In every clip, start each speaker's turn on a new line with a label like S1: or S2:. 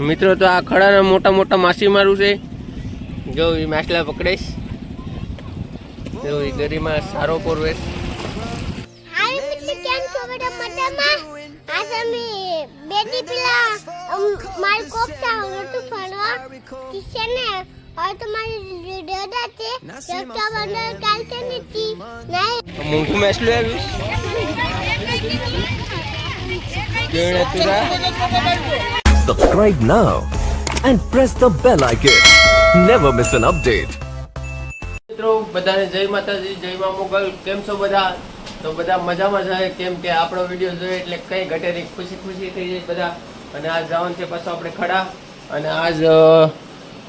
S1: મિત્રો તો આ ખડાના મોટા મોટા માસી મારું છે. જો એ માછલા પકડેશ. જો એ ગરીમાં સારો પોરવેશ.
S2: કેમ છો બેટા મજામાં? આજ અમે બેટી પેલા માર કોપતા હતું ફરવા છે ને और तुम्हारी दादा थे रक्षा बंधन काल से नीति नहीं
S1: मुंह में ऐसे ले
S3: Subscribe now and press the bell icon. Never miss an update.
S1: મિત્રો બધાને જય માતાજી, જય મા મોગલ. કેમ છો બધા? તો બધા મજામાં જ હશે. કેમ કે આપણો વિડીયો જોઈએ એટલે કઈ ઘટે નહીં, ખુશી ખુશી થઈ જાય બધા. અને આજ જવાનું છે પાછો આપણે ખડા. અને આજ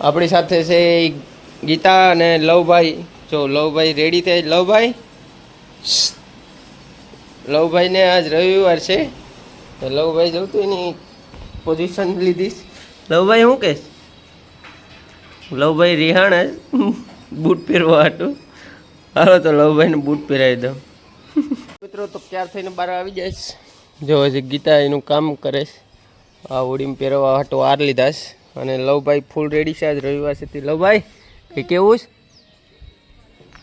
S1: આપણી સાથે છે ગીતા અને લવભાઈ. જો લવભાઈ રેડી થાય. લવભાઈને આજ રવિવાર છે તો લવભાઈ જવું એની પોઝિશન લીધીશ. લવભાઈ શું કહેશ? લવભાઈ રિહાણ જ બૂટ પહેરવા હતું. હાલો તો લવભાઈને બૂટ પહેરાવી દઉં. મિત્રો તો ક્યાર થઈને બહાર આવી જાય. જો હજી ગીતા એનું કામ કરે છે. આ ઓડીમાં પહેરવા હાટો વાર લીધા છે. અને લવભાઈ ફૂલ રેડી છે. આજ રવિવાર છે. લવભાઈ એ કેવું છે?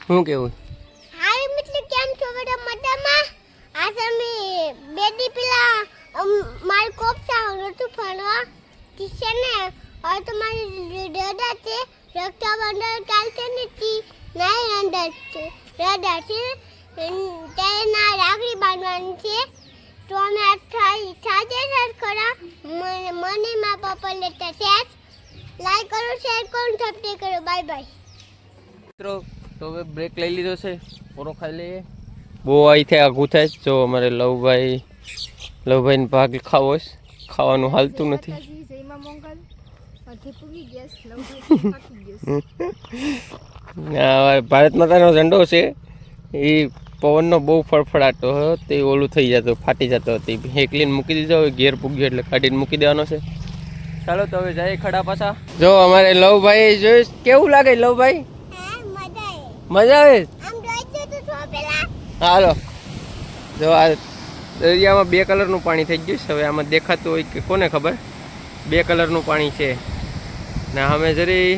S1: શું કેવું?
S2: હાય મિત્રો કેમ છો બેટા મજામાં? આજ અમે બેટી પેલા માર કોપતા હતું ફરવા છે ને और तुम्हारी दादा थे रक्षा बंधन काल से नीति नहीं अंदर दादा છે તેના રાખડી બાંધવાની છે તો અમે સાજે સર કરા મને માં પપ્પા લેતા છે. લાઈક કરો, શેર કરો, સબસ્ક્રાઇબ કરો. બાય બાય
S1: મિત્રો તો હવે બ્રેક લઈ લીધો છે. પૂરો ખાઈ લઈએ. બહુ અહીંથી આઘું થાય. જો અમારે લવભાઈને ભાગ ખાવો છે. ખાવાનું હાલતું નથી. ભારત માતાનો ઝંડો છે એ પવનનો બહુ ફડફડાટો હતો તે ઓલું થઈ જતો, ફાટી જતો હતો. હેકલીને મૂકી દીધો. હવે ઘેર પૂગ્યો એટલે કાઢીને મૂકી દેવાનો છે. ચાલો તો હવે જાય ખડા પાછા. જો અમારે લવભાઈ જોઈશ કેવું લાગે? લવભાઈ મજા આવે. હાલો જો આ દરિયામાં 2 કલરનું પાણી થઈ ગયું છે. હવે આમાં દેખાતું હોય કે કોને ખબર. 2 કલરનું પાણી છે ને અમે જરી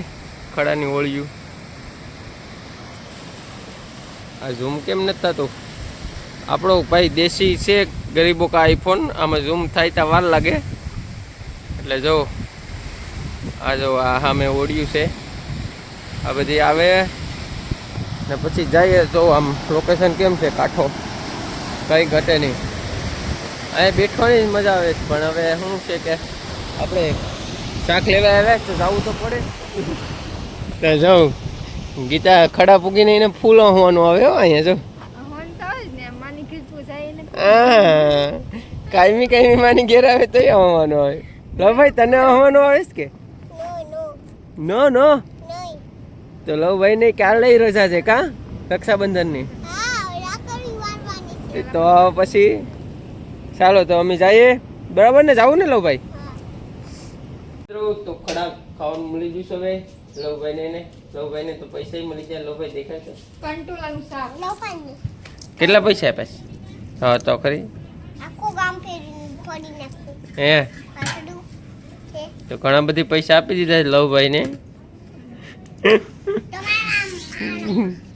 S1: ખડાની ઓળ્યું. આ ઝૂમ કેમ નથી થતું? આપણો ભાઈ દેશી છે ગરીબો કા આઈફોન. આમાં ઝૂમ થાય ત્યાં વાર લાગે. એટલે જો આ જો આ સામે ઓળ્યું છે. આ બધી આવે ને પછી જઈએ તો આમ લોકેશન કેમ છે? કાંઠો કંઈ ઘટે નહીં. અહીં બેઠવાની જ મજા આવે છે. પણ હવે શું છે કે આપણે શાક લેવા આવ્યા તો જવું તો પડે. તો જાઉં ગીતા ખડા પૂગીને એને ફૂલ હોવાનું આવે હો અહીંયા. જો હા કાયમી માની ઘેર આવે તો હોવાનું આવે. લો ભાઈ તને હોવાનું આવે છે કે નો નો? તો લવભાઈ ને ક્યારે લઈ રજા છે કા રક્ષાબંધનની? તો પછી ચાલો તો અમે જઈએ. બરાબર ને? જાવું ને લવભાઈ? તો ખડા ખાવાનું મળી જશે હવે લવભાઈને તો પૈસા મળી જાય. લવભાઈ દેખાય છે કંટોલાનું શાક. કેટલા પૈસા આપ્યા? હા તો ખરી
S2: આખું ગામ ફોડી નાખ્યું.
S1: હે તો ઘણા બધી પૈસા આપી દીધા લવભાઈને.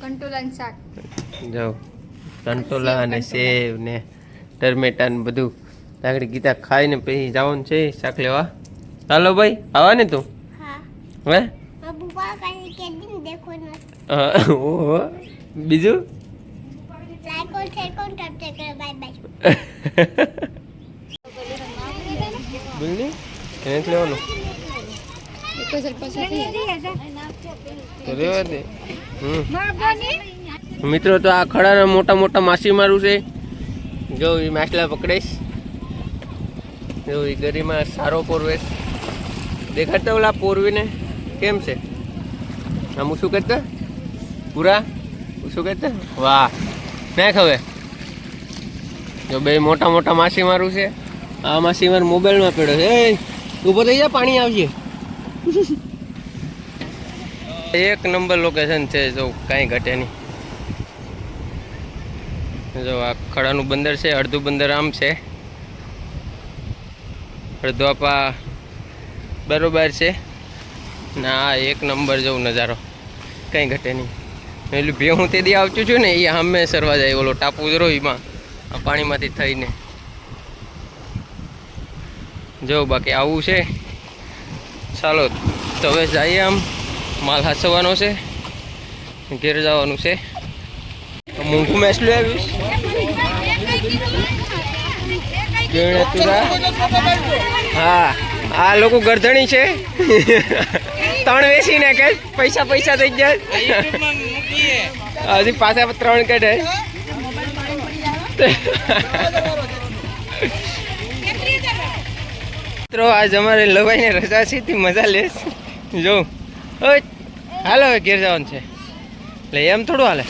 S2: કંટોલાનું શાક
S1: જો કંટોલા અને સેવ ને ટમેટા ને બધું આગળ ગીતા ખાઈને પછી જવાનું છે શાક લેવા. ચાલો ભાઈ આવા ને તું? હે ઓહો બીજું બોલની એને લેવાનું મિત્રો તો આ ખડાના મોટા મોટા માસી મારું છે. જો એ માછલા પકડેશ. જો એ ગરીમાં સારો પોરવેશ દેખાડતા. ઓલા પોરવીને કેમ છે આમ શું કરતા? પૂરા શું કરતા? વાહ નાખ. હવે જો બે મોટા મોટા માસી મારું છે. આ માસી માર મોબાઈલમાં પડ્યો છે. ઊભો થઈ જા, પાણી આવજે. એક નંબર લોકેશન છે. જો કાંઈ ઘટે નહીં. જો આ ખડાનું બંદર છે. અડધું બંદર આમ છે, અડધો આપા બરોબર છે ના એક નંબર જેવું નજારો કંઈ ઘટે નહીં પેલું ભે હું તે દી આવતું છું ને એ સામે સરવા જાય ઓલો ટાપુ જરો એમાં આ પાણીમાંથી થઈને જો બાકી આવું છે ચાલો તો હવે જઈએ આમ માલ હાસવાનો છે ઘેર જવાનું છે મૂંગું મેસલું આવીશ હા આ લોકો ગરધણી છે 3 વેચીને કે પૈસા થઈ જાય હજી પાછા 3 કાઢે મિત્રો આજ અમારે લવાઈને રજા છે તે મજા લેશ જો હાલો હવે ઘેર જવાનું છે એટલે એમ થોડું હાલે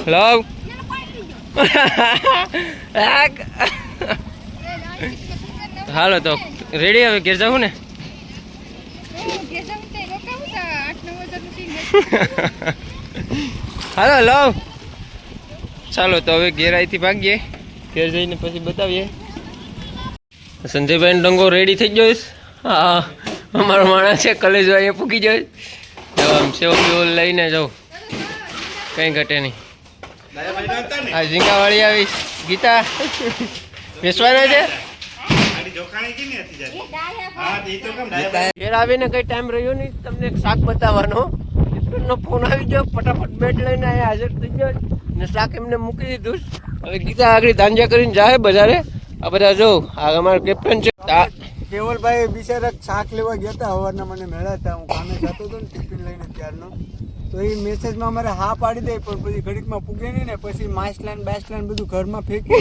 S1: લવ હાલો તો રેડી હવે ઘેર જાઉં ને હાલો લવ ચાલો તો હવે ઘેર અહીંથી ભાગીએ ઘેર જઈને પછી બતાવીએ સંજયભાઈ ડંગો રેડી થઈ ગયો હા અમારો માણસ છે કલેજો અહીંયા પૂકી જાય આમ સેવ લઈને જાઉં કંઈ ઘટે નહીં આ ઝીંગાવાળી આવીશ ગીતા વેચવાના છે ઘેર આવીને કઈ ટાઈમ રહ્યો નહીં તમને એક શાક બતાવવાનો નો ફોન આવી ગયો ફટાફટ બેટ લઈને અહીંયા હાજર થઈ ગયો ને શાક એમને મૂકી દીધું હવે ગીતા આગળ ધાંજા કરીને જાય બજારે આ બધા જો આ અમારા કેપ્ટન છે
S4: કેવલભાઈ બિચારા શાક લેવા ગયા હતા સવારના મને મળ્યા હતા હું કામે જતો હતો ને ટિફિન લઈને ત્યારનો તો એ મેસેજમાં અમારે હા પાડી દે પણ પછી ઘડીકમાં પૂગે નહીં ને પછી માઇસલાઈન બાઇસલાઈન બધું ઘરમાં ફેંકી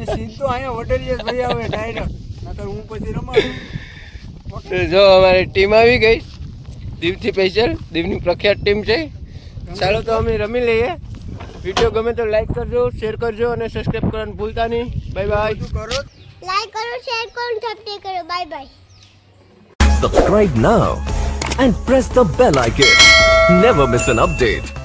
S4: સીધું અહીંયા હોટેલિયસ ભાઈ આવે ડાયરેક્ટ નકર હું પછી રમાડું
S1: જો અમારી ટીમ આવી ગઈ દીવથી સ્પેશિયલ દીવની પ્રખ્યાત ટીમ છે ચાલો તો અમે રમી લઈએ વિડીયો ગમે તો લાઈક કરજો શેર કરજો અને સબસ્ક્રાઈબ કરવાનું ભૂલતા નહીં બાય બાય
S4: કરો
S2: લાઈક કરો શેર કરો સબસ્ક્રાઇબ કરો bye bye
S3: Subscribe now and press the bell icon. Never miss an update.